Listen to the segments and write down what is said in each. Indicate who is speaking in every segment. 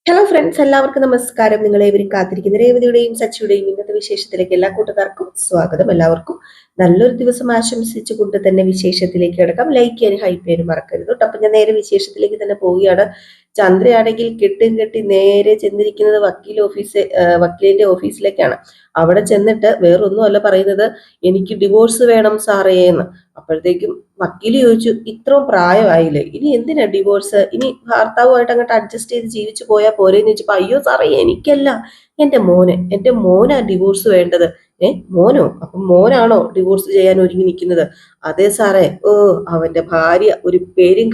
Speaker 1: Hello friends, എല്ലാവർക്കും നമസ്കാരം. നിങ്ങളേവരും കാത്തിരിക്കുന്ന രേവതിയുടെയും സച്ചിയുടെയും ഇന്നത്തെ വിശേഷത്തിലേക്ക് എല്ലാ കൂട്ടുകാർക്കും സ്വാഗതം. എല്ലാവർക്കും നല്ലൊരു ദിവസം ആശംസിച്ചുകൊണ്ട് തന്നെ വിശേഷത്തിലേക്ക് കിടക്കാം. ലൈക്ക് ചെയ്യാനും ഹൈപ്പ് ചെയ്യാനും മറക്കരുത് കേട്ടോ. അപ്പൊ ഞാൻ നേരെ വിശേഷത്തിലേക്ക് തന്നെ പോവുകയാണ്. ചന്ദ്രയാണെങ്കിൽ കെട്ടും കെട്ടി നേരെ ചെന്നിരിക്കുന്നത് വക്കീലിന്റെ ഓഫീസിലേക്കാണ്. അവിടെ ചെന്നിട്ട് വേറൊന്നും അല്ല പറയുന്നത്, എനിക്ക് ഡിവോഴ്സ് വേണം സാറേ എന്ന്. അപ്പോഴത്തേക്കും വക്കീല് ചോദിച്ചു, ഇത്രയും പ്രായമായില്ലേ, ഇനി എന്തിനാ ഡിവോഴ്സ്? ഇനി ഭർത്താവുമായിട്ട് അങ്ങോട്ട് അഡ്ജസ്റ്റ് ചെയ്ത് ജീവിച്ചു പോയാൽ പോരേന്ന് ചോദിച്ചപ്പോ, അയ്യോ സാറേ എനിക്കല്ല, എന്റെ മോനാ ഡിവോഴ്സ് വേണ്ടത്. മോനോ? അപ്പൊ മോനാണോ ഡിവോഴ്സ് ചെയ്യാൻ ഒരുങ്ങി നിൽക്കുന്നത്? അതെ സാറേ. ഓ, അവന്റെ ഭാര്യ ഒരു പേരും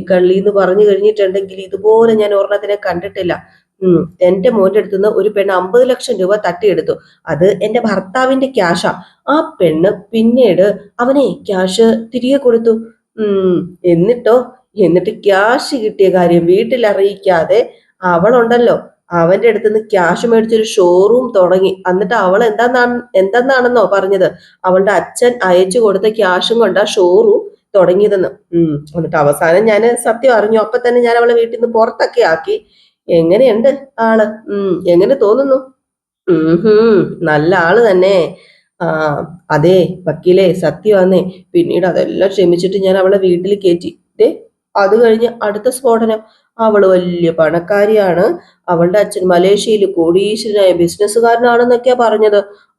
Speaker 1: കള്ളി എന്ന് പറഞ്ഞു കഴിഞ്ഞിട്ടുണ്ടെങ്കിൽ ഇതുപോലെ ഞാൻ ഒരെണ്ണത്തിനെ കണ്ടിട്ടില്ല. എന്റെ മോന്റെ അടുത്തുനിന്ന് ഒരു പെണ്ണ് 50 ലക്ഷം രൂപ തട്ടിയെടുത്തു. അത് എന്റെ ഭർത്താവിന്റെ ക്യാഷാ. ആ പെണ്ണ് പിന്നീട് അവനെ ക്യാഷ് തിരികെ കൊടുത്തു. എന്നിട്ടോ? എന്നിട്ട് ക്യാഷ് കിട്ടിയ കാര്യം വീട്ടിൽ അറിയിക്കാതെ അവളുണ്ടല്ലോ, അവന്റെ അടുത്തുനിന്ന് ക്യാഷ് മേടിച്ചൊരു ഷോറൂം തുടങ്ങി. എന്നിട്ട് അവൾ എന്തെന്നാണെന്നോ പറഞ്ഞത്, അവളുടെ അച്ഛൻ അയച്ചു കൊടുത്ത ക്യാഷും കൊണ്ടാ ഷോറൂം തുടങ്ങിയതെന്ന്. എന്നിട്ട് അവസാനം ഞാൻ സത്യം അറിഞ്ഞു. അപ്പൊ തന്നെ ഞാൻ അവളെ വീട്ടിൽ നിന്ന് പുറത്തൊക്കെ ആക്കി. എങ്ങനെയുണ്ട് ആള്? എങ്ങനെ തോന്നുന്നു? നല്ല ആള് തന്നെ. ആ, അതെ വക്കീലേ, സത്യമാന്നേ. പിന്നീട് അതെല്ലാം ക്ഷമിച്ചിട്ട് ഞാൻ അവളെ വീട്ടിൽ കയറ്റി. അത് കഴിഞ്ഞ് അടുത്ത സ്ഫോടനം. അവള് വലിയ പണക്കാരിയാണ്. അവളുടെ അച്ഛൻ മലേഷ്യയിൽ കോടീശ്വരനായ ബിസിനസ്സുകാരനാണെന്നൊക്കെയാ പറഞ്ഞത്.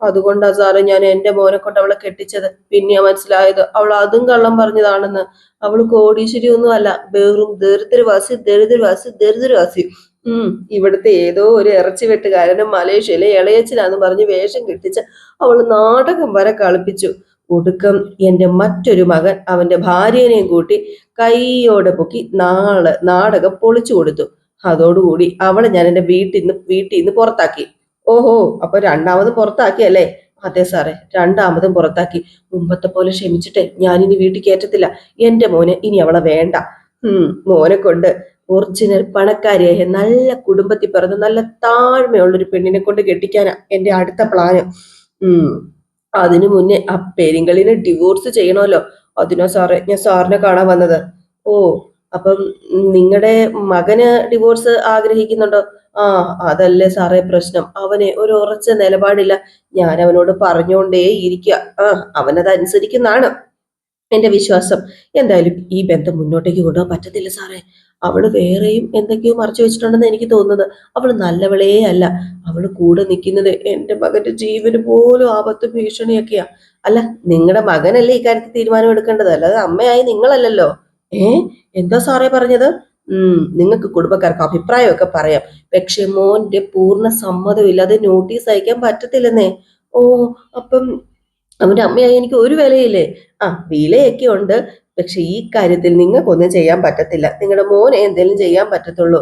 Speaker 1: അതുകൊണ്ടാ സാറേ ഞാൻ എന്റെ മോനെ കൊണ്ട് അവളെ കെട്ടിച്ചത്. പിന്നെയാ മനസ്സിലായത് അവൾ അതും കള്ളം പറഞ്ഞതാണെന്ന്. അവള് കോടീശ്വരി ഒന്നും അല്ല, വെറും ദരിദ്രവാസി. ഇവിടുത്തെ ഏതോ ഒരു ഇറച്ചി വെട്ടുകാരനും മലേഷ്യയിലെ ഇളയച്ചനാന്ന് പറഞ്ഞ് വേഷം കെട്ടിച്ച് അവള് നാടകം വരെ കളിപ്പിച്ചു. ഒടുക്കം എന്റെ മറ്റൊരു മകൻ അവന്റെ ഭാര്യനെയും കൂട്ടി കൈയോടെ പൊക്കി നാടകം പൊളിച്ചു കൊടുത്തു. അതോടുകൂടി അവളെ ഞാൻ എന്റെ വീട്ടിൽ നിന്ന് പുറത്താക്കി. ഓഹോ, അപ്പൊ രണ്ടാമതും പുറത്താക്കിയല്ലേ? അതെ സാറേ, രണ്ടാമതും പുറത്താക്കി. മുമ്പത്തെ പോലെ ക്ഷമിച്ചിട്ട് ഞാനിനി വീട്ടിൽ കയറ്റത്തില്ല. എന്റെ മോന് ഇനി അവളെ വേണ്ട. മോനെ കൊണ്ട് ഒറിജിനൽ പണക്കാരിയായ നല്ല കുടുംബത്തിൽ പിറന്ന് നല്ല താഴ്മയുള്ളൊരു പെണ്ണിനെ കൊണ്ട് കെട്ടിക്കാനാ എന്റെ അടുത്ത പ്ലാന്. ഉം അതിനു മുന്നേ ആ പെരിങ്കളിനെ ഡിവോഴ്സ് ചെയ്യണമല്ലോ. അതിനാ സാറേ ഞാൻ സാറിനെ കാണാൻ വന്നത്. ഓ, അപ്പം നിങ്ങളുടെ മകന് ഡിവോഴ്സ് ആഗ്രഹിക്കുന്നുണ്ടോ? ആ, അതല്ലേ സാറേ പ്രശ്നം. അവന് ഒരു ഉറച്ച നിലപാടില്ല. ഞാൻ അവനോട് പറഞ്ഞുകൊണ്ടേ ഇരിക്കുക. അവനത് അനുസരിക്കുന്നതാണ് എന്റെ വിശ്വാസം. എന്തായാലും ഈ ബന്ധം മുന്നോട്ടേക്ക് കൊണ്ടുപോകാൻ പറ്റത്തില്ല സാറേ. അവള് വേറെയും എന്തൊക്കെയോ മറച്ചു വെച്ചിട്ടുണ്ടെന്ന് എനിക്ക് തോന്നുന്നത്. അവള് നല്ലവളേ അല്ല. അവള് കൂടെ നിൽക്കുന്നത് എന്റെ മകന്റെ ജീവന് പോലും ആപത്ത് ഭീഷണിയൊക്കെയാ. അല്ല, നിങ്ങളുടെ മകനല്ലേ ഇക്കാര്യത്തിൽ തീരുമാനം എടുക്കേണ്ടത്, അല്ലാതെ അമ്മയായി നിങ്ങളല്ലല്ലോ. ഏ എന്താ സാറേ പറഞ്ഞത്? നിങ്ങൾക്ക് കുടുംബക്കാർക്ക് അഭിപ്രായമൊക്കെ പറയാം, പക്ഷെ മോന്റെ പൂർണ്ണ സമ്മതമില്ലാതെ നോട്ടീസ് അയക്കാൻ പറ്റത്തില്ലെന്നേ. ഓ, അപ്പം അവന്റെ അമ്മയായി എനിക്ക് ഒരു വിലയില്ലേ? വിലയൊക്കെ ഉണ്ട്, പക്ഷെ ഈ കാര്യത്തിൽ നിങ്ങൾക്കൊന്നും ചെയ്യാൻ പറ്റത്തില്ല. നിങ്ങളുടെ മോനെ എന്തെങ്കിലും ചെയ്യാൻ പറ്റത്തുള്ളൂ.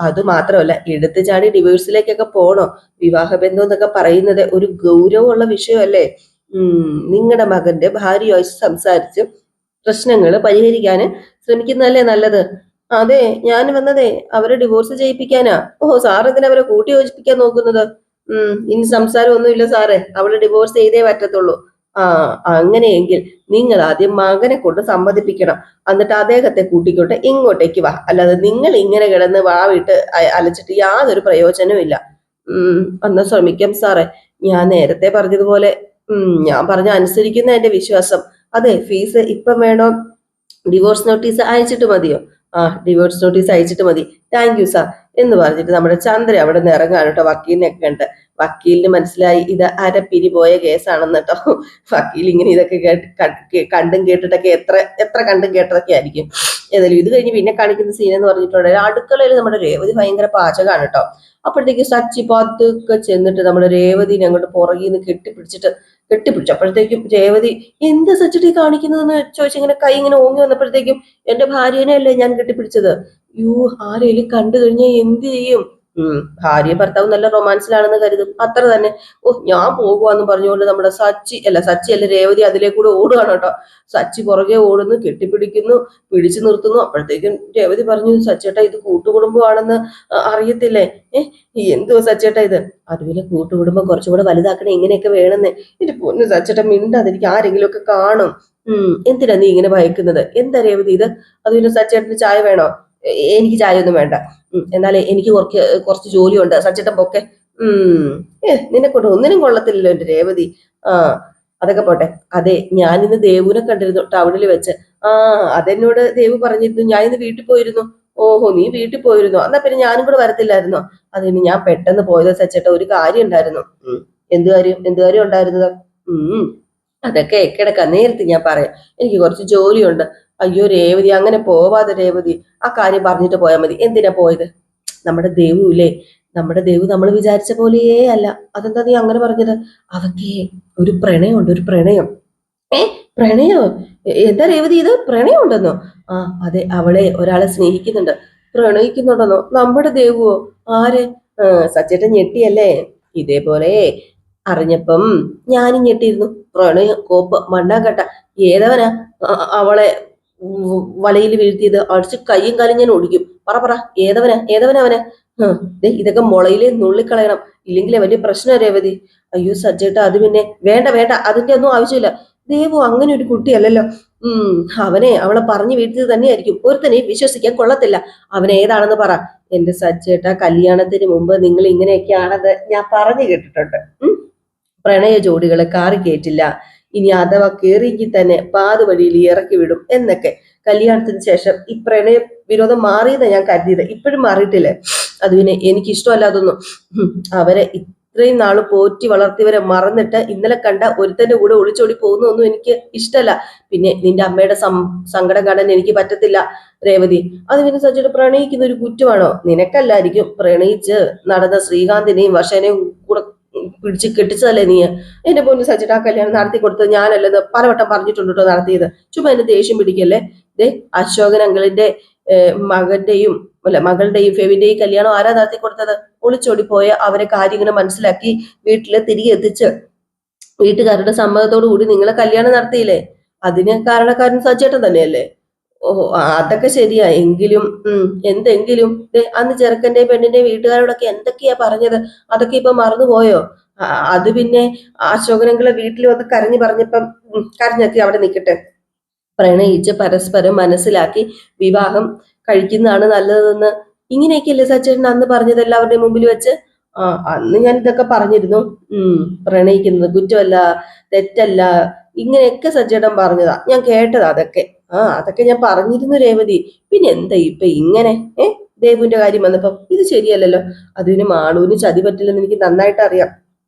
Speaker 1: അത് മാത്രമല്ല, എടുത്തു ചാടി ഡിവോഴ്സിലേക്കൊക്കെ പോണോ? വിവാഹബന്ധം എന്നൊക്കെ പറയുന്നത് ഒരു ഗൗരവമുള്ള വിഷയമല്ലേ? നിങ്ങളുടെ മകന്റെ ഭാര്യയായി സംസാരിച്ച് പ്രശ്നങ്ങൾ പരിഹരിക്കാൻ ശ്രമിക്കുന്നതല്ലേ നല്ലത്. അതെ, ഞാൻ വന്നതേ അവരെ ഡിവോഴ്സ് ചെയ്യിപ്പിക്കാനാ. ഓഹോ, സാർ എന്തിനാ അവരെ കൂട്ടി യോജിപ്പിക്കാൻ നോക്കുന്നത്? ഇനി സംസാരം ഒന്നുമില്ല സാറേ, അവള് ഡിവോഴ്സ് ചെയ്തേ പറ്റത്തുള്ളൂ. ആ, അങ്ങനെയെങ്കിൽ നിങ്ങൾ ആദ്യം മകനെ കൊണ്ട് സമ്മതിപ്പിക്കണം. എന്നിട്ട് അദ്ദേഹത്തെ കൂട്ടിക്കൊണ്ട് ഇങ്ങോട്ടേക്ക് വാ. അല്ലാതെ നിങ്ങൾ ഇങ്ങനെ കിടന്ന് വാവിട്ട് അലച്ചിട്ട് യാതൊരു പ്രയോജനവും ഇല്ല. എന്നാ ശ്രമിക്കാം സാറേ. ഞാൻ നേരത്തെ പറഞ്ഞതുപോലെ ഞാൻ പറഞ്ഞ അനുസരിക്കുന്ന എന്റെ വിശ്വാസം. അതെ, ഫീസ് ഇപ്പം വേണോ ഡിവോഴ്സ് നോട്ടീസ് അയച്ചിട്ട് മതിയോ? ഡിവോഴ്സ് നോട്ടീസ് അയച്ചിട്ട് മതി. താങ്ക് യു സാർ എന്ന് പറഞ്ഞിട്ട് നമ്മുടെ ചന്ദ്ര അവിടെ നിന്ന് ഇറങ്ങാണ് കേട്ടോ. വക്കീലിനെ കണ്ട് വക്കീലിന് മനസ്സിലായി ഇത് അരപ്പിരി പോയ കേസാണെന്ന് കേട്ടോ. വക്കീൽ ഇങ്ങനെ ഇതൊക്കെ കണ്ടും കേട്ടിട്ടൊക്കെ എത്ര എത്ര കണ്ടും കേട്ടതൊക്കെ ആയിരിക്കും. ഏതായാലും ഇത് കഴിഞ്ഞ് പിന്നെ കാണിക്കുന്ന സീൻ എന്ന് പറഞ്ഞിട്ടുണ്ടെങ്കിൽ അടുക്കളയിൽ നമ്മുടെ രേവതി ഭയങ്കര പാചകമാണ് കേട്ടോ. അപ്പോഴത്തേക്ക് സച്ചി പതുക്കെ ചെന്നിട്ട് നമ്മുടെ രേവതിനെ അങ്ങോട്ട് പുറകിൽ നിന്ന് കെട്ടിപ്പിടിച്ചു. അപ്പോഴത്തേക്കും രേവതി എന്താ സച്ചിട്ട് കാണിക്കുന്നതെന്ന് ചോദിച്ചിങ്ങനെ കൈ ഇങ്ങനെ ഓങ്ങി വന്നപ്പോഴത്തേക്കും എന്റെ ഭാര്യനെ അല്ലേ ഞാൻ കെട്ടിപ്പിടിച്ചത്. ആരേലും കണ്ടു കഴിഞ്ഞാൽ എന്ത് ചെയ്യും? ഭാര്യ ഭർത്താവ് നല്ല റൊമാൻസിലാണെന്ന് കരുതും, അത്ര തന്നെ. ഞാൻ പോകുവാന്ന് പറഞ്ഞുകൊണ്ട് നമ്മുടെ സച്ചി അല്ല രേവതി അതിലേക്കൂടെ ഓടുകയാണ് കേട്ടോ. സച്ചി പുറകെ ഓടുന്നു, കെട്ടിപ്പിടിക്കുന്നു, പിടിച്ചു നിർത്തുന്നു. അപ്പോഴത്തേക്കും രേവതി പറഞ്ഞു, സച്ചേട്ടാ ഇത് കൂട്ടുകുടുംബമാണെന്ന് അറിയത്തില്ലേ? എന്തുവാ സച്ചേട്ടാ ഇത്? അതുപോലെ കൂട്ടുകുടുംബം കുറച്ചുകൂടെ വലുതാക്കണേ, ഇങ്ങനെയൊക്കെ വേണമെന്ന്. എന്റെ പൊന്നു സച്ചേട്ടാ മിണ്ടാതിരിക്കും, ആരെങ്കിലും ഒക്കെ കാണും. എന്തിനാ നീ ഇങ്ങനെ ഭയക്കുന്നത്? എന്താ രേവതി ഇത്? അതുപോലെ സച്ചേട്ടന് ചായ വേണോ? എനിക്ക് ചായ ഒന്നും വേണ്ട. എന്നാലേ എനിക്ക് കുറച്ച് കുറച്ച് ജോലിയുണ്ട്. സച്ചേട്ടൻ പൊക്കെ. നിന്നെ കൊണ്ട് ഒന്നിനും കൊള്ളത്തില്ലല്ലോ എന്റെ രേവതി. ആ അതൊക്കെ പോട്ടെ. അതെ, ഞാനിന്ന് ദേവുവിനെ കണ്ടിരുന്നു ടൗണിൽ വെച്ച്. ആ അതെന്നോട് ദേവു പറഞ്ഞിരുന്നു. ഞാൻ ഇന്ന് വീട്ടിൽ പോയിരുന്നു. ഓഹോ, നീ വീട്ടിൽ പോയിരുന്നോ? എന്നാ പിന്നെ ഞാനും കൂടെ വരത്തില്ലായിരുന്നോ? അതിന് ഞാൻ പെട്ടെന്ന് പോയത് സച്ചേട്ട, ഒരു കാര്യം ഉണ്ടായിരുന്നു. എന്ത് കാര്യം ഉണ്ടായിരുന്നത്? ഉം അതൊക്കെ എക്കിടക്ക നേരത്തെ ഞാൻ പറയാം. എനിക്ക് കുറച്ച് ജോലിയുണ്ട്. അയ്യോ രേവതി, അങ്ങനെ പോവാതെ രേവതി. ആ കാര്യം പറഞ്ഞിട്ട് പോയാൽ മതി. എന്തിനാ പോയത്? നമ്മുടെ ദേവു ഇല്ലേ, നമ്മുടെ ദേവു നമ്മൾ വിചാരിച്ച പോലെയേ അല്ല. അതെന്താ നീ അങ്ങനെ പറഞ്ഞത്? അവക്ക് ഒരു പ്രണയമുണ്ട്, ഒരു പ്രണയം. ഏ പ്രണയോ? എന്താ രേവതി ഇത്? പ്രണയം ഉണ്ടെന്നോ? ആ അതെ, അവളെ ഒരാളെ സ്നേഹിക്കുന്നുണ്ട്. പ്രണയിക്കുന്നുണ്ടെന്നോ? നമ്മുടെ ദേവുവോ? ആര്? സച്ചേട്ടൻ ഞെട്ടിയല്ലേ? ഇതേപോലെ അറിഞ്ഞപ്പം ഞാനും ഞെട്ടിയിരുന്നു. പ്രണയം, കോപ്പ്, മണ്ണാങ്കട്ട. ഏതവനാ അവളെ വലയിൽ വീഴ്ത്തിയത്? അടിച്ച് കയ്യും കാലും ഞാൻ ഓടിക്കും. പറ ഏതവനാ അവന്? ഇതൊക്കെ മുളയില് നുള്ളിക്കളയണം, ഇല്ലെങ്കിലേ വലിയ പ്രശ്നം രേവതി. അയ്യോ സജ്ജേട്ട, അത് പിന്നെ വേണ്ട വേണ്ട, അതിന്റെ ഒന്നും ആവശ്യമില്ല. ദേവു അങ്ങനെ ഒരു കുട്ടിയല്ലല്ലോ. അവളെ പറഞ്ഞു വീഴ്ത്തിയത് തന്നെയായിരിക്കും. ഒരുത്തനെ വിശ്വസിക്കാൻ കൊള്ളത്തില്ല. അവൻ ഏതാണെന്ന് പറ. എന്റെ സജ്ജേട്ട, കല്യാണത്തിന് മുമ്പ് നിങ്ങൾ ഇങ്ങനെയൊക്കെയാണെന്ന് ഞാൻ പറഞ്ഞു കേട്ടിട്ടുണ്ട്. പ്രണയ ജോഡികളെ കാറി കയറ്റില്ല, ഇനി അഥവാ കേറിയെങ്കിൽ തന്നെ പാതുവഴിയിൽ ഇറക്കി വിടും എന്നൊക്കെ. കല്യാണത്തിന് ശേഷം ഈ പ്രണയ വിരോധം മാറിയെന്ന് ഞാൻ കരുതിയത്. ഇപ്പോഴും മാറിയിട്ടില്ലേ? അത് പിന്നെ എനിക്ക് ഇഷ്ടമല്ലാതൊന്നും. അവരെ ഇത്രയും നാള് പോറ്റി വളർത്തിയവരെ മറന്നിട്ട് ഇന്നലെ കണ്ട ഒരുത്തന്റെ കൂടെ ഒളിച്ചോടി പോകുന്നൊന്നും എനിക്ക് ഇഷ്ടമല്ല. പിന്നെ നിന്റെ അമ്മയുടെ സങ്കടം കാണാൻ എനിക്ക് പറ്റത്തില്ല രേവതി. അത് പിന്നെ സച്ചിയുടെ പ്രണയിക്കുന്ന ഒരു കുറ്റമാണോ? നിനക്കല്ലായിരിക്കും. പ്രണയിച്ച് നടന്ന ശ്രീകാന്തിനെയും വർഷനെയും കൂടെ പിടിച്ച് കെട്ടിച്ചതല്ലേ നീ? എന്റെ പൊന്നു സച്ചിട്ട്, ആ കല്യാണം നടത്തി കൊടുത്തത് ഞാനല്ലെന്ന് പലവട്ടം പറഞ്ഞിട്ടുണ്ടോ നടത്തിയത്? ചുമ്മാ എന്നെ ദേഷ്യം പിടിക്കല്ലേ. അശോകൻ അങ്കിളിന്റെ മകന്റെയും മകളുടെയും ഫെവിന്റെയും കല്യാണം ആരാ നടത്തി കൊടുത്തത്? ഒളിച്ചോടിപ്പോയ അവരെ കാര്യങ്ങൾ മനസ്സിലാക്കി വീട്ടില് തിരികെ എത്തിച്ച് വീട്ടുകാരുടെ സമ്മതത്തോടു കൂടി നിങ്ങളെ കല്യാണം നടത്തിയില്ലേ? അതിന് കാരണക്കാരൻ സച്ചേട്ടൻ തന്നെയല്ലേ? ഓഹോ, അതൊക്കെ ശരിയാ. എങ്കിലും എന്തെങ്കിലും അന്ന് ചെറുക്കന്റെ പെണ്ണിന്റെ വീട്ടുകാരോടൊക്കെ എന്തൊക്കെയാ പറഞ്ഞത്? അതൊക്കെ ഇപ്പൊ മറന്നുപോയോ? അത് പിന്നെ അശോകനങ്ങളെ വീട്ടിൽ വന്ന് കരഞ്ഞു പറഞ്ഞപ്പം കരഞ്ഞൊക്കെ അവിടെ നിൽക്കട്ടെ. പ്രണയിച്ച് പരസ്പരം മനസ്സിലാക്കി വിവാഹം കഴിക്കുന്നതാണ് നല്ലതെന്ന് ഇങ്ങനെയൊക്കെയല്ലേ സച്ചേട്ടൻ അന്ന് പറഞ്ഞത് എല്ലാവരുടെയും മുമ്പിൽ വെച്ച്? അന്ന് ഞാൻ ഇതൊക്കെ പറഞ്ഞിരുന്നു. പ്രണയിക്കുന്നത് കുറ്റമല്ല, തെറ്റല്ല, ഇങ്ങനെയൊക്കെ സച്ചേട്ടൻ പറഞ്ഞതാ, ഞാൻ കേട്ടതാ അതൊക്കെ. അതൊക്കെ ഞാൻ പറഞ്ഞിരുന്നു രേവതി. പിന്നെ എന്താ ഇപ്പൊ ഇങ്ങനെ? ദേവുവിന്റെ കാര്യം വന്നപ്പം ഇത് ശരിയല്ലല്ലോ. അതിന് മാളൂന് ചതി പറ്റില്ലെന്ന് എനിക്ക് നന്നായിട്ട് അറിയാം.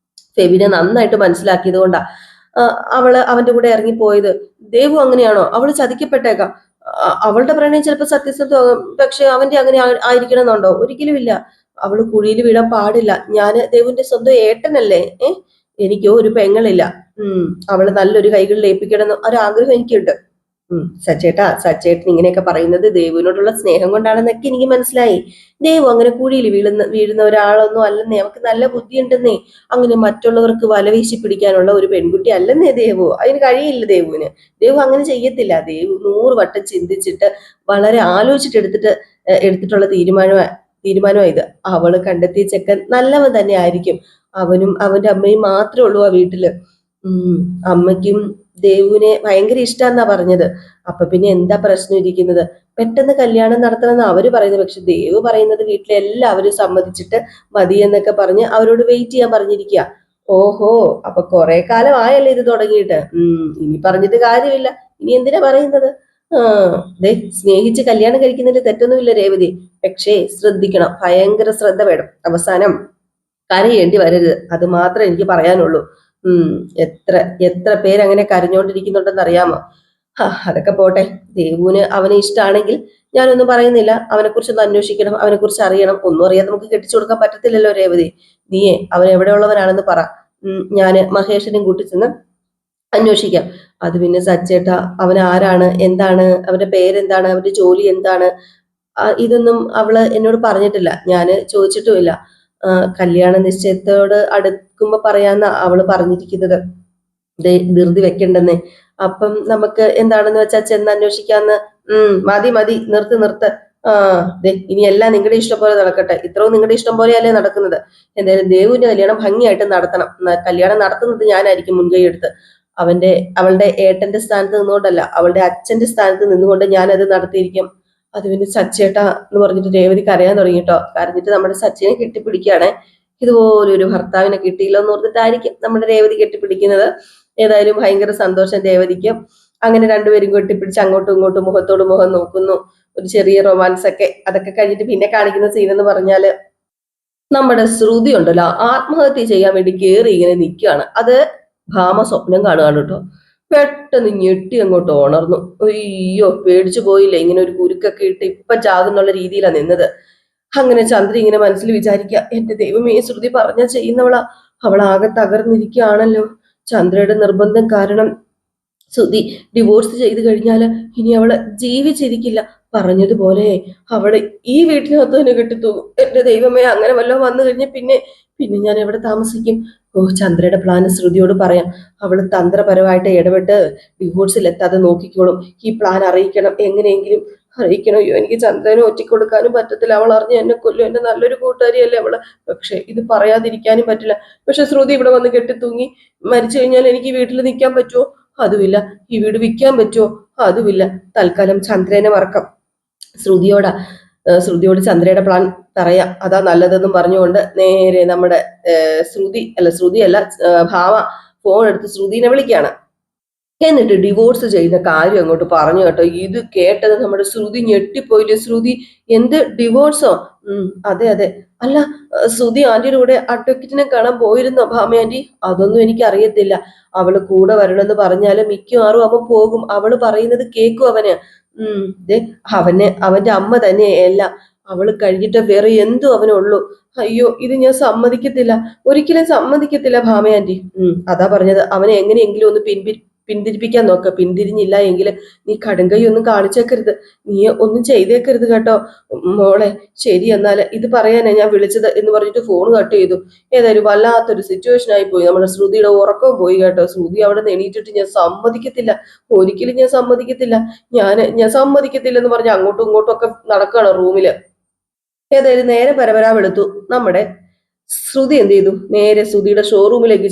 Speaker 1: ഫെബിനെ നന്നായിട്ട് മനസ്സിലാക്കിയത് കൊണ്ടാ അവള് അവന്റെ കൂടെ ഇറങ്ങിപ്പോയത്. ദേവു അങ്ങനെയാണോ? അവള് ചതിക്കപ്പെട്ടേക്കാം. അവളുടെ പ്രണയം ചിലപ്പോ സത്യസന്ധമാകും. പക്ഷെ അവന്റെ അങ്ങനെ ആയിരിക്കണം എന്നുണ്ടോ? ഒരിക്കലും ഇല്ല. അവള് കുഴിയിൽ വീഴാൻ പാടില്ല. ഞാന് ദേവുവിന്റെ സ്വന്തം ഏട്ടനല്ലേ. എനിക്കോ ഒരു പെങ്ങളില്ല. അവള് നല്ലൊരു കൈകളിൽ ഏൽപ്പിക്കണം എന്ന് ഒരാഗ്രഹം എനിക്കുണ്ട്. സച്ചേട്ടൻ ഇങ്ങനെയൊക്കെ പറയുന്നത് ദേവുവിനോടുള്ള സ്നേഹം കൊണ്ടാണെന്നൊക്കെ എനിക്ക് മനസ്സിലായി. ദേവു അങ്ങനെ കുഴിയിൽ വീഴുന്ന ഒരാളൊന്നും അല്ലെന്നേ. അവർക്ക് നല്ല ബുദ്ധിയുണ്ടെന്നേ. അങ്ങനെ മറ്റുള്ളവർക്ക് വലവീശി പിടിക്കാനുള്ള ഒരു പെൺകുട്ടി അല്ലെന്നേ ദേവു. അതിന് കഴിയില്ല ദേവുവിന്. ദേവു അങ്ങനെ ചെയ്യത്തില്ല. ദേവു 100 വട്ടം ചിന്തിച്ചിട്ട് വളരെ ആലോചിച്ചിട്ട് എടുത്തിട്ടുള്ള തീരുമാനമാണ് ഇത്. അവള് കണ്ടെത്തിയ ചെക്കൻ നല്ലവൻ തന്നെ ആയിരിക്കും. അവനും അവന്റെ അമ്മയും മാത്രമേ ഉള്ളൂ ആ വീട്ടില്. അമ്മയ്ക്കും ദേവുവിനെ ഭയങ്കര ഇഷ്ടാന്നാ പറഞ്ഞത്. അപ്പൊ പിന്നെ എന്താ പ്രശ്നം ഇരിക്കുന്നത്? പെട്ടെന്ന് കല്യാണം നടത്തണമെന്ന് അവര് പറയുന്നത്. പക്ഷെ ദേവു പറയുന്നത് വീട്ടിലെ എല്ലാവരും സമ്മതിച്ചിട്ട് മതി എന്നൊക്കെ പറഞ്ഞ് അവരോട് വെയിറ്റ് ചെയ്യാൻ പറഞ്ഞിരിക്കുക. ഓഹോ, അപ്പൊ കുറെ കാലം ആയല്ലേ ഇത് തുടങ്ങിയിട്ട്? ഇനി പറഞ്ഞിട്ട് കാര്യമില്ല. ഇനി എന്തിനാ പറയുന്നത്? സ്നേഹിച്ച് കല്യാണം കഴിക്കുന്നതിൽ തെറ്റൊന്നുമില്ല രേവതി. പക്ഷേ ശ്രദ്ധിക്കണം, ഭയങ്കര ശ്രദ്ധ വേണം. അവസാനം കരയേണ്ടി വരരുത്. അത് മാത്രമേ എനിക്ക് പറയാനുള്ളൂ. എത്ര എത്ര പേരങ്ങനെ കരഞ്ഞോണ്ടിരിക്കുന്നുണ്ടെന്ന് അറിയാമോ? അതൊക്കെ പോട്ടെ. ദേവുവിന് അവനെ ഇഷ്ടമാണെങ്കിൽ ഞാനൊന്നും പറയുന്നില്ല. അവനെ കുറിച്ചൊന്ന് അന്വേഷിക്കണം, അവനെ കുറിച്ച് അറിയണം. ഒന്നും അറിയാതെ നമുക്ക് കെട്ടിച്ചു കൊടുക്കാൻ പറ്റത്തില്ലല്ലോ രേവതി. നീയെ അവൻ എവിടെയുള്ളവനാണെന്ന് പറ. ഞാന് മഹേഷിനെയും കൂട്ടി ചെന്ന് അന്വേഷിക്കാം. അത് പിന്നെ സച്ചേട്ട, അവൻ ആരാണ്, എന്താണ്, അവന്റെ പേരെന്താണ്, അവന്റെ ജോലി എന്താണ്, ഇതൊന്നും അവള് എന്നോട് പറഞ്ഞിട്ടില്ല. ഞാന് ചോദിച്ചിട്ടുമില്ല. കല്യാണ നിശ്ചയത്തോട് അടുക്കുമ്പോ പറയാന്ന അവള് പറഞ്ഞിരിക്കുന്നത്. ധൃതി വെക്കണ്ടെന്നേ. അപ്പം നമുക്ക് എന്താണെന്ന് വെച്ചാൽ ചെന്ന് അന്വേഷിക്കാന്ന്. മതി നിർത്ത്. ഇനി എല്ലാം നിങ്ങളുടെ ഇഷ്ടം പോലെ നടക്കട്ടെ. ഇത്രയും നിങ്ങളുടെ ഇഷ്ടം പോലെയല്ലേ നടക്കുന്നത്. എന്തായാലും ദേവുവിന്റെ കല്യാണം ഭംഗിയായിട്ട് നടത്തണം. കല്യാണം നടത്തുന്നത് ഞാനായിരിക്കും മുൻകൈ എടുത്ത്. അവളുടെ ഏട്ടന്റെ സ്ഥാനത്ത് നിന്നുകൊണ്ടല്ല, അവളുടെ അച്ഛന്റെ സ്ഥാനത്ത് നിന്നുകൊണ്ട് ഞാനത് നടത്തിയിരിക്കും. അത് പിന്നെ സച്ചേട്ടാ എന്ന് പറഞ്ഞിട്ട് രേവതി കരയാൻ തുടങ്ങിട്ടോ. കരഞ്ഞിട്ട് നമ്മുടെ സച്ചിനെ കെട്ടിപ്പിടിക്കുകയാണ്. ഇതുപോലൊരു ഭർത്താവിനെ കിട്ടിയില്ല എന്ന് ഓർത്തിട്ടായിരിക്കും നമ്മുടെ രേവതി കെട്ടിപ്പിടിക്കുന്നത്. ഏതായാലും ഭയങ്കര സന്തോഷം രേവതിക്ക്. അങ്ങനെ രണ്ടുപേരും കെട്ടിപ്പിടിച്ച് അങ്ങോട്ടും ഇങ്ങോട്ടും മുഖത്തോട് മുഖം നോക്കുന്നു. ഒരു ചെറിയ റൊമാൻസ് ഒക്കെ. അതൊക്കെ കഴിഞ്ഞിട്ട് പിന്നെ കാണിക്കുന്ന സീൻ എന്ന് പറഞ്ഞാല് നമ്മുടെ ശ്രുതി ഉണ്ടല്ലോ, ആത്മഹത്യ ചെയ്യാൻ വേണ്ടി കേറി ഇങ്ങനെ നിൽക്കുകയാണ്. അത് ഭാമ സ്വപ്നം കാണുകയാണ് കേട്ടോ. പെട്ടെന്ന് ഞെട്ടി അങ്ങോട്ട് ഉണർന്നു. അയ്യോ, പേടിച്ചു പോയില്ലേ, ഇങ്ങനെ ഒരു കുരുക്കൊക്കെ ഇട്ട് ഇപ്പൊ ചാകുന്നുള്ള രീതിയിലാണ് നിന്നത്. അങ്ങനെ ചന്ദ്ര ഇങ്ങനെ മനസ്സിൽ വിചാരിക്കുക, എന്റെ ദൈവമേ, ശ്രുതി പറഞ്ഞ ചെയ്യുന്നവളാ. അവളാകെ തകർന്നിരിക്കുകയാണല്ലോ. ചന്ദ്രയുടെ നിർബന്ധം കാരണം ശ്രുതി ഡിവോഴ്സ് ചെയ്ത് കഴിഞ്ഞാല് ഇനി അവള് ജീവിച്ചിരിക്കില്ല. പറഞ്ഞതുപോലെ അവള് ഈ വീട്ടിനകത്ത് തന്നെ കെട്ടിത്തൂകും. എന്റെ ദൈവമേ, അങ്ങനെ വല്ലതും വന്നു കഴിഞ്ഞ പിന്നെ പിന്നെ ഞാൻ എവിടെ താമസിക്കും? ഓ, ചന്ദ്രയുടെ പ്ലാന് ശ്രുതിയോട് പറയാം. അവള് തന്ത്രപരമായിട്ട് ഇടപെട്ട് ഡിവോഴ്സിൽ എത്താതെ നോക്കിക്കോളും. ഈ പ്ലാൻ അറിയിക്കണം, എങ്ങനെയെങ്കിലും അറിയിക്കണം. അയ്യോ, എനിക്ക് ചന്ദ്രനെ ഒറ്റിക്കൊടുക്കാനും പറ്റത്തില്ല. അവൾ അറിഞ്ഞ എന്നെ കൊല്ലും. എന്റെ നല്ലൊരു കൂട്ടുകാരിയല്ലേ അവള്. പക്ഷെ ഇത് പറയാതിരിക്കാനും പറ്റില്ല. പക്ഷെ ശ്രുതി ഇവിടെ വന്ന് കെട്ടിത്തൂങ്ങി മരിച്ചു കഴിഞ്ഞാൽ എനിക്ക് ഈ വീട്ടിൽ നിൽക്കാൻ പറ്റുമോ? അതുമില്ല. ഈ വീട് വിൽക്കാൻ പറ്റുമോ? അതുമില്ല. തൽക്കാലം ചന്ദ്രനെ മറക്കാം. ശ്രുതിയോട് ചന്ദ്രയുടെ പ്ലാൻ പറയാം, അതാ നല്ലതെന്നും പറഞ്ഞുകൊണ്ട് നേരെ നമ്മുടെ ശ്രുതിയല്ല, ഭാവ ഫോൺ എടുത്ത് ശ്രുതിനെ വിളിക്കുകയാണ്. എന്നിട്ട് ഡിവോഴ്സ് ചെയ്യുന്ന കാര്യം അങ്ങോട്ട് പറഞ്ഞു കേട്ടോ. ഇത് കേട്ടത് നമ്മുടെ ശ്രുതി ഞെട്ടിപ്പോയില്ലേ. ശ്രുതി, എന്ത് ഡിവോഴ്സോ? അതെ അതെ. അല്ല, ശ്രുതി ആന്റിയുടെ കൂടെ അഡ്വക്കേറ്റിനെ കാണാൻ പോയിരുന്നോ ഭാമ ആന്റി? അതൊന്നും എനിക്ക് അറിയത്തില്ല. അവള് കൂടെ വരണമെന്ന് പറഞ്ഞാല് മിക്കവാറും അവൻ പോകും. അവള് പറയുന്നത് കേക്കും അവന്. ദേ, അവന്റെ അമ്മ തന്നെ എല്ലാം. അവള് കഴിഞ്ഞിട്ട് വേറെ എന്തും അവനുള്ളൂ. അയ്യോ, ഇത് ഞാൻ സമ്മതിക്കത്തില്ല, ഒരിക്കലും സമ്മതിക്കത്തില്ല ഭാമ ആന്റി. അതാ പറഞ്ഞത്, അവനെ എങ്ങനെയെങ്കിലും ഒന്ന് പിന്തിരിപ്പിക്കാൻ നോക്ക. പിന്തിരിഞ്ഞില്ല എങ്കിൽ നീ കടുങ്കൈ ഒന്നും കാണിച്ചേക്കരുത്. നീ ഒന്നും ചെയ്തേക്കരുത് കേട്ടോ മോളെ. ശരി, എന്നാൽ ഇത് പറയാനാ ഞാൻ വിളിച്ചത് എന്ന് പറഞ്ഞിട്ട് ഫോൺ കട്ട് ചെയ്തു. ഏതായാലും വല്ലാത്തൊരു സിറ്റുവേഷൻ ആയി പോയി. നമ്മുടെ ശ്രുതിയുടെ ഉറക്കം പോയി കേട്ടോ. ശ്രുതി അവിടെ നിന്ന് എണീറ്റിട്ട് ഞാൻ സമ്മതിക്കത്തില്ല, ഒരിക്കലും ഞാൻ സമ്മതിക്കത്തില്ല, ഞാൻ സമ്മതിക്കത്തില്ല എന്ന് പറഞ്ഞ് അങ്ങോട്ടും ഇങ്ങോട്ടും ഒക്കെ നടക്കുകയാണ് റൂമില്. ഏതായാലും നേരെ പരപരാവെടുത്തു. നമ്മുടെ ശ്രുതി എന്ത് ചെയ്തു? നേരെ ശ്രുതിയുടെ ഷോറൂമിലേക്ക്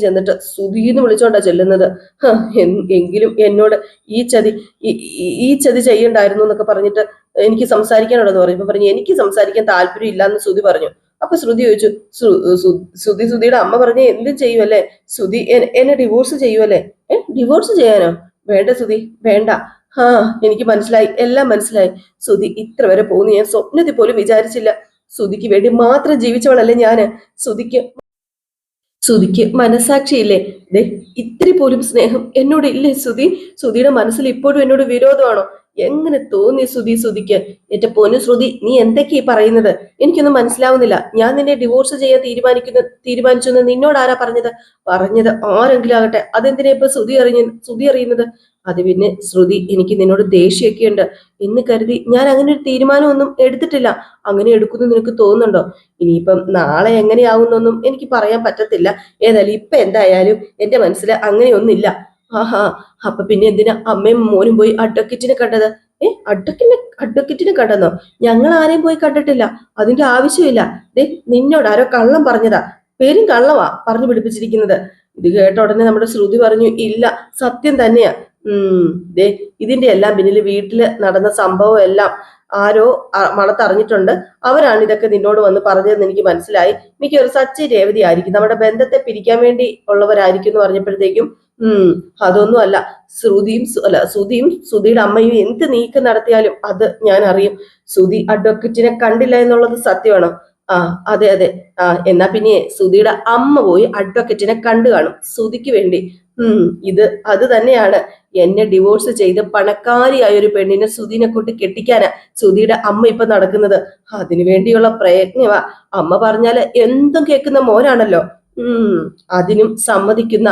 Speaker 1: ചെന്നിട്ട് ശ്രുതിന്ന് വിളിച്ചോണ്ടാ ചെല്ലുന്നത്. എങ്കിലും എന്നോട് ഈ ചതി ചെയ്യണ്ടായിരുന്നു എന്നൊക്കെ പറഞ്ഞിട്ട് എനിക്ക് സംസാരിക്കാനുണ്ടെന്ന് പറഞ്ഞു. എനിക്ക് സംസാരിക്കാൻ താല്പര്യം ഇല്ലാന്ന് ശ്രുതി പറഞ്ഞു. അപ്പൊ ശ്രുതി ചോദിച്ചു, ശ്രുതിയുടെ അമ്മ പറഞ്ഞ എന്തും ചെയ്യുമല്ലേ? ശ്രുതി എന്നെ ഡിവോഴ്സ് ചെയ്യുമല്ലേ? ഡിവോഴ്സ് ചെയ്യാനോ? വേണ്ട ശ്രുതി, വേണ്ട. എനിക്ക് മനസ്സിലായി, എല്ലാം മനസ്സിലായി. ശ്രുതി ഇത്ര വരെ പോകുന്നു ഞാൻ സ്വപ്നത്തിൽ പോലും വിചാരിച്ചില്ല. ശ്രുതിക്ക് വേണ്ടി മാത്രം ജീവിച്ചവളല്ലേ ഞാന്. ശ്രുതിക്ക് മനസാക്ഷിയില്ലേ? ദേ, ഇത്തിരി പോലും സ്നേഹം എന്നോട് ഇല്ലേ ശ്രുതിയുടെ മനസ്സിൽ ഇപ്പോഴും എന്നോട് വിരോധമാണോ? എങ്ങനെ തോന്നി ശ്രുതിക്ക്? എന്റെ പൊന്നു ശ്രുതി, നീ എന്തൊക്കെയാ പറയുന്നത്? എനിക്കൊന്നും മനസ്സിലാവുന്നില്ല. ഞാൻ നിന്നെ ഡിവോഴ്സ് ചെയ്യാൻ തീരുമാനിച്ചു എന്ന് നിന്നോട് ആരാ പറഞ്ഞത് ആരെങ്കിലും ആകട്ടെ. അതെന്തിനാ ഇപ്പൊ ശ്രുതി അറിയുന്നത്? അത് പിന്നെ ശ്രുതി, എനിക്ക് നിന്നോട് ദേഷ്യമൊക്കെ ഉണ്ട് എന്ന് കരുതി ഞാൻ അങ്ങനെ ഒരു തീരുമാനമൊന്നും എടുത്തിട്ടില്ല. അങ്ങനെ എടുക്കുന്നു നിനക്ക് തോന്നുന്നുണ്ടോ? ഇനിയിപ്പം നാളെ എങ്ങനെയാവുന്നൊന്നും എനിക്ക് പറയാൻ പറ്റത്തില്ല. ഏതായാലും ഇപ്പൊ എന്തായാലും എന്റെ മനസ്സിൽ അങ്ങനെയൊന്നില്ല. അപ്പൊ പിന്നെ എന്തിനാ അമ്മയും മോനും പോയി അഡ്വക്കേറ്റിനെ കണ്ടത്? അഡ്വക്കേറ്റിനെ കണ്ടെന്നോ? ഞങ്ങൾ ആരെയും പോയി കണ്ടിട്ടില്ല, അതിന്റെ ആവശ്യമില്ല. നിന്നോട് ആരോ കള്ളം പറഞ്ഞതാ, പേരും കള്ളവാ പറഞ്ഞു പിടിപ്പിച്ചിരിക്കുന്നത്. ഇത് കേട്ട ഉടനെ നമ്മുടെ ശ്രുതി പറഞ്ഞു, ഇല്ല, സത്യം തന്നെയാ. ഇതിന്റെ എല്ലാം പിന്നിൽ വീട്ടില് നടന്ന സംഭവം എല്ലാം ആരോ മണത്തറിഞ്ഞിട്ടുണ്ട്. അവരാണ് ഇതൊക്കെ നിന്നോട് വന്ന് പറഞ്ഞതെന്ന് എനിക്ക് മനസ്സിലായി. മിക്കവാറും സച്ചി രേവതി ആയിരിക്കും, നമ്മുടെ ബന്ധത്തെ പിരിക്കാൻ വേണ്ടി ഉള്ളവരായിരിക്കും എന്ന് പറഞ്ഞപ്പോഴത്തേക്കും അതൊന്നും അല്ല. ശ്രുതിയും ശ്രുതിയുടെ അമ്മയും എന്ത് നീക്കം നടത്തിയാലും അത് ഞാൻ അറിയും. ശ്രുതി അഡ്വക്കേറ്റിനെ കണ്ടില്ല എന്നുള്ളത് സത്യമാണോ? അതെ. എന്നാ പിന്നെ ശ്രുതിയുടെ അമ്മ പോയി അഡ്വക്കേറ്റിനെ കണ്ടു കാണും ശ്രുതിക്ക് വേണ്ടി. അത് തന്നെയാണ്. എന്നെ ഡിവോഴ്സ് ചെയ്ത് പണക്കാരിയായ ഒരു പെണ്ണിനെ ശ്രുതിനെ കൊണ്ട് കെട്ടിക്കാനാ ശ്രുതിയുടെ അമ്മ ഇപ്പൊ നടക്കുന്നത്. അതിനു വേണ്ടിയുള്ള പ്രയത്നമാ. അമ്മ പറഞ്ഞാല് എന്തും കേൾക്കുന്ന മോനാണല്ലോ. അതിനും സമ്മതിക്കുന്ന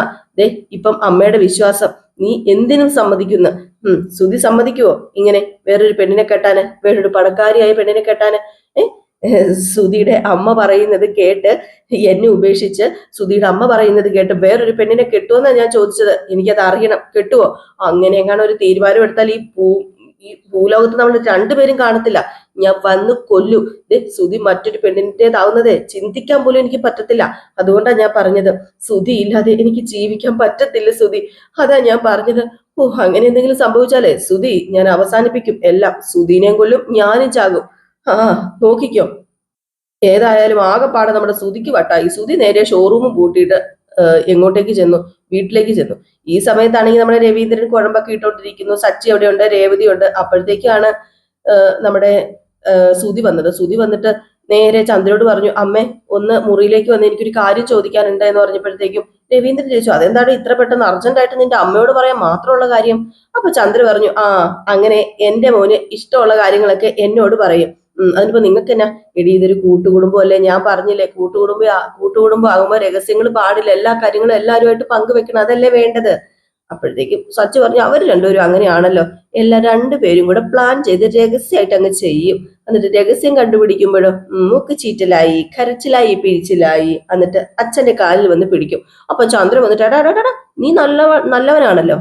Speaker 1: ഇപ്പം അമ്മയുടെ വിശ്വാസം. നീ എന്തിനും സമ്മതിക്കുന്നു. ശ്രുതി സമ്മതിക്കുവോ ഇങ്ങനെ വേറൊരു പെണ്ണിനെ കെട്ടാന്, വേറൊരു പണക്കാരിയായ പെണ്ണിനെ കെട്ടാന്? ശ്രുതിയുടെ അമ്മ പറയുന്നത് കേട്ട് എന്നെ ഉപേക്ഷിച്ച് ശ്രുതിയുടെ അമ്മ പറയുന്നത് കേട്ട് വേറൊരു പെണ്ണിനെ കെട്ടുമെന്നാണ് ഞാൻ ചോദിച്ചത്. എനിക്കത് അറിയണം. കെട്ടുവോ? അങ്ങനെ എങ്ങാനും ഒരു തീരുമാനം എടുത്താൽ ഈ ഭൂലോകത്ത് നമ്മൾ രണ്ടുപേരും കാണത്തില്ല. ഞാൻ വന്ന് കൊല്ലു. ശ്രുതി മറ്റൊരു പെണ്ണിൻ്റെതാവുന്നതേ ചിന്തിക്കാൻ പോലും എനിക്ക് പറ്റത്തില്ല. അതുകൊണ്ടാണ് ഞാൻ പറഞ്ഞത്, ശ്രുതി ഇല്ലാതെ എനിക്ക് ജീവിക്കാൻ പറ്റത്തില്ല ശ്രുതി. അതാ ഞാൻ പറഞ്ഞത്. ഓ, അങ്ങനെ എന്തെങ്കിലും സംഭവിച്ചാലേ സുധി ഞാൻ അവസാനിപ്പിക്കും എല്ലാം. സുധീനെയും കൊല്ലും, ഞാനും ചാകും. ആ, നോക്കിക്കോ. ഏതായാലും ആകെപ്പാടെ നമ്മുടെ സുധിക്ക് വട്ടായി. സുധി നേരെ ഷോറൂമും പൂട്ടിയിട്ട് എങ്ങോട്ടേക്ക് ചെന്നു? വീട്ടിലേക്ക് ചെന്നു. ഈ സമയത്താണെങ്കിൽ നമ്മുടെ രവീന്ദ്രൻ കുഴമ്പൊക്കെ ഇട്ടോണ്ടിരിക്കുന്നു. സച്ചി എവിടെയുണ്ട്? രേവതി ഉണ്ട്. അപ്പോഴത്തേക്കാണ് നമ്മുടെ സുധി വന്നത്. സുധി വന്നിട്ട് നേരെ ചന്ദ്രയോട് പറഞ്ഞു, അമ്മേ ഒന്ന് മുറിയിലേക്ക് വന്ന് എനിക്കൊരു കാര്യം ചോദിക്കാനുണ്ട് എന്ന് പറഞ്ഞപ്പോഴത്തേക്കും രവീന്ദ്രൻ ചോദിച്ചു, അതെന്താണ് ഇത്ര പെട്ടെന്ന് അർജന്റായിട്ട് നിന്റെ അമ്മയോട് പറയാൻ മാത്രമുള്ള കാര്യം? അപ്പൊ ചന്ദ്ര പറഞ്ഞു, ആ, അങ്ങനെ എന്റെ മോന് ഇഷ്ടമുള്ള കാര്യങ്ങളൊക്കെ എന്നോട് പറയും. അതിനിപ്പോ നിങ്ങൾക്ക് എന്നാ? എടി, ഇതൊരു കൂട്ടുകുടുംബം അല്ലേ? ഞാൻ പറഞ്ഞില്ലേ, കൂട്ടുകുടുംബം ആകുമ്പോ രഹസ്യങ്ങൾ പാടില്ല. എല്ലാ കാര്യങ്ങളും എല്ലാവരുമായിട്ട് പങ്കുവെക്കണം, അതല്ലേ വേണ്ടത്. അപ്പോഴത്തേക്കും സച്ചു പറഞ്ഞു, അവർ രണ്ടുപേരും അങ്ങനെയാണല്ലോ, എല്ലാ രണ്ടുപേരും കൂടെ പ്ലാൻ ചെയ്ത് രഹസ്യമായിട്ട് അങ്ങ് ചെയ്യും. എന്നിട്ട് രഹസ്യം കണ്ടുപിടിക്കുമ്പോഴോ മൂക്ക് ചീറ്റലായി, കരച്ചിലായി, പിഴിച്ചിലായി, എന്നിട്ട് അച്ഛന്റെ കാലിൽ വന്ന് പിടിക്കും. അപ്പൊ ചന്ദ്രൻ വന്നിട്ട്, എടാ നീ നല്ലവനാണല്ലോ,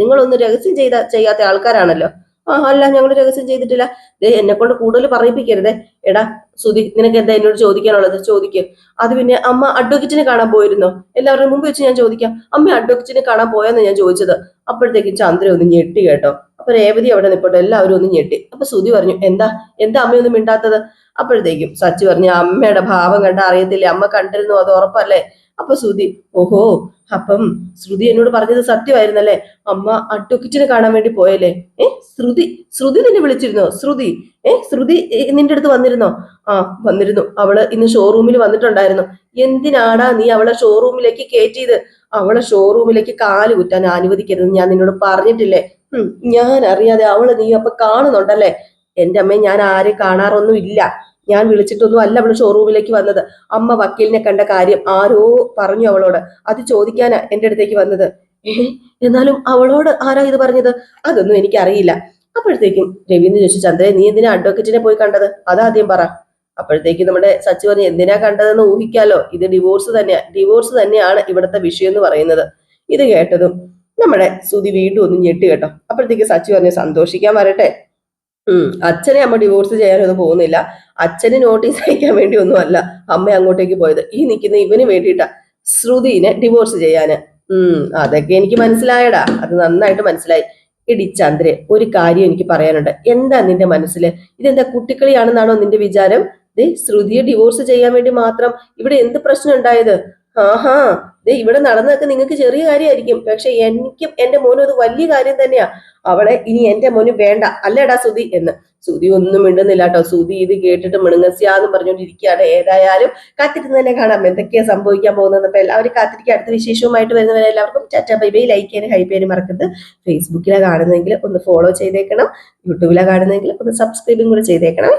Speaker 1: നിങ്ങളൊന്നും രഹസ്യം ചെയ്യാത്ത ആൾക്കാരാണല്ലോ. ആ, അല്ല, ഞങ്ങൾ രഹസ്യം ചെയ്തിട്ടില്ല. എന്നെ കൊണ്ട് കൂടുതൽ പറയിപ്പിക്കരുതേ. എടാ സുധി, നിനക്ക് എന്താ എന്നോട് ചോദിക്കാനുള്ളത്? ചോദിക്കുക. അത് പിന്നെ അമ്മ അഡ്വക്കേറ്റിനെ കാണാൻ പോയിരുന്നോ? എല്ലാവരുടെ മുമ്പ് വെച്ച് ഞാൻ ചോദിക്കാം, അമ്മ അഡ്വക്കേറ്റിനെ കാണാൻ പോയെന്ന് ഞാൻ ചോദിച്ചത്. അപ്പോഴത്തേക്കും ചന്ദ്ര ഒന്ന് ഞെട്ടി കേട്ടോ. അപ്പൊ രേവതി അവിടെ നിൽക്കട്ടെ, എല്ലാവരും ഒന്ന് ഞെട്ടി. അപ്പൊ സുധി പറഞ്ഞു, എന്താ അമ്മയൊന്നും മിണ്ടാത്തത്? അപ്പോഴത്തേക്കും സച്ചി പറഞ്ഞു, അമ്മയുടെ ഭാവം കണ്ട അറിയത്തില്ലേ, അമ്മ കണ്ടിരുന്നു, അത് ഉറപ്പല്ലേ? അപ്പൊ ശ്രുതി, ഓഹോ, അപ്പം ശ്രുതി എന്നോട് പറഞ്ഞത് സത്യമായിരുന്നല്ലേ? അമ്മ അഡ്വക്കേറ്റിനെ കാണാൻ വേണ്ടി പോയല്ലേ? ശ്രുതി നിന്നെ വിളിച്ചിരുന്നോ? ശ്രുതി നിന്റെ അടുത്ത് വന്നിരുന്നോ? ആ, വന്നിരുന്നു. അവള് ഇന്ന് ഷോറൂമിൽ വന്നിട്ടുണ്ടായിരുന്നു. എന്തിനാടാ നീ അവളെ ഷോറൂമിലേക്ക് കയറ്റിയത്? അവളെ ഷോറൂമിലേക്ക് കാല് കുറ്റാൻ അനുവദിക്കരുതെന്ന് ഞാൻ നിന്നോട് പറഞ്ഞിട്ടില്ലേ? ഞാൻ അറിയാതെ അവള് നീ അപ്പൊ കാണുന്നുണ്ടല്ലേ? എന്റെ അമ്മയെ ഞാൻ ആരെ കാണാറൊന്നും ഇല്ല. ഞാൻ വിളിച്ചിട്ടൊന്നും അല്ല അവള് ഷോറൂമിലേക്ക് വന്നത്. അമ്മ വക്കീലിനെ കണ്ട കാര്യം ആരോ പറഞ്ഞു അവളോട്, അത് ചോദിക്കാനാ എന്റെ അടുത്തേക്ക് വന്നത്. എന്നാലും അവളോട് ആരാ ഇത് പറഞ്ഞത്? അതൊന്നും എനിക്കറിയില്ല. അപ്പോഴത്തേക്കും രവീന്ദ്രൻ ചോദിച്ചു, ചന്ദ്രൻ നീ എന്തിനാ അഡ്വക്കേറ്റിനെ പോയി കണ്ടത്? അതാദ്യം പറ. അപ്പോഴത്തേക്ക് നമ്മുടെ സച്ചി പറഞ്ഞു, എന്തിനാ കണ്ടതെന്ന് ഊഹിക്കാലോ, ഇത് ഡിവോഴ്സ് തന്നെയാണ് ഇവിടുത്തെ വിഷയം എന്ന് പറയുന്നത്. ഇത് കേട്ടതും നമ്മുടെ സുധി വീണ്ടും ഒന്നും ഞെട്ടി കേട്ടോ. അപ്പോഴത്തേക്ക് സച്ചി പറഞ്ഞു, സന്തോഷിക്കാൻ വരട്ടെ. അച്ഛനെ അമ്മ ഡിവോഴ്സ് ചെയ്യാനൊന്നും പോകുന്നില്ല. അച്ഛന് നോട്ടീസ് അയക്കാൻ വേണ്ടി ഒന്നും അല്ല അമ്മ അങ്ങോട്ടേക്ക് പോയത്. ഈ നിൽക്കുന്ന ഇവന് വേണ്ടിയിട്ടാ, ശ്രുതിനെ ഡിവോഴ്സ് ചെയ്യാന്. അതൊക്കെ എനിക്ക് മനസ്സിലായടാ, അത് നന്നായിട്ട് മനസ്സിലായി. എടി ചന്ദ്രൻ, ഒരു കാര്യം എനിക്ക് പറയാനുണ്ട്. എന്താ നിന്റെ മനസ്സിൽ? ഇതെന്താ കുട്ടിക്കളിയാണെന്നാണോ നിന്റെ വിചാരം? ശ്രുതിയെ ഡിവോഴ്സ് ചെയ്യാൻ വേണ്ടി മാത്രം ഇവിടെ എന്ത് പ്രശ്നം ഉണ്ടായത്? ആഹാ, ഇവിടെ നടന്നതൊക്കെ നിങ്ങൾക്ക് ചെറിയ കാര്യമായിരിക്കും, പക്ഷെ എനിക്കും എന്റെ മോനും അത് വലിയ കാര്യം തന്നെയാ. അവളെ ഇനി എന്റെ മോന് വേണ്ട, അല്ലേടാ സുധി എന്ന്. സുധി ഒന്നും മിണ്ടുന്നില്ല കേട്ടോ. സുധി ഇത് കേട്ടിട്ട് മിണുങ്ങസ്യാന്ന് പറഞ്ഞുകൊണ്ടിരിക്കുകയാണ്. ഏതായാലും കാത്തിരുന്ന് തന്നെ കാണാം എന്തൊക്കെയാ സംഭവിക്കാൻ പോകുന്നത്. അപ്പൊ എല്ലാവരും കാത്തിരിക്കുക. അടുത്ത വിശേഷവുമായിട്ട് വരുന്നവരെ എല്ലാവർക്കും ടാറ്റാ ബൈ ബൈ. ലൈക്ക് ചെയ്യാനും ഹൈപ്പ് ചെയ്യാനും മറക്കരുത്. ഫേസ്ബുക്കിലാണ് കാണുന്നതെങ്കിൽ ഒന്ന് ഫോളോ ചെയ്തേക്കണം. യൂട്യൂബിലാണ് കാണുന്നതെങ്കിൽ ഒന്ന് സബ്സ്ക്രൈബും കൂടെ ചെയ്തേക്കണം.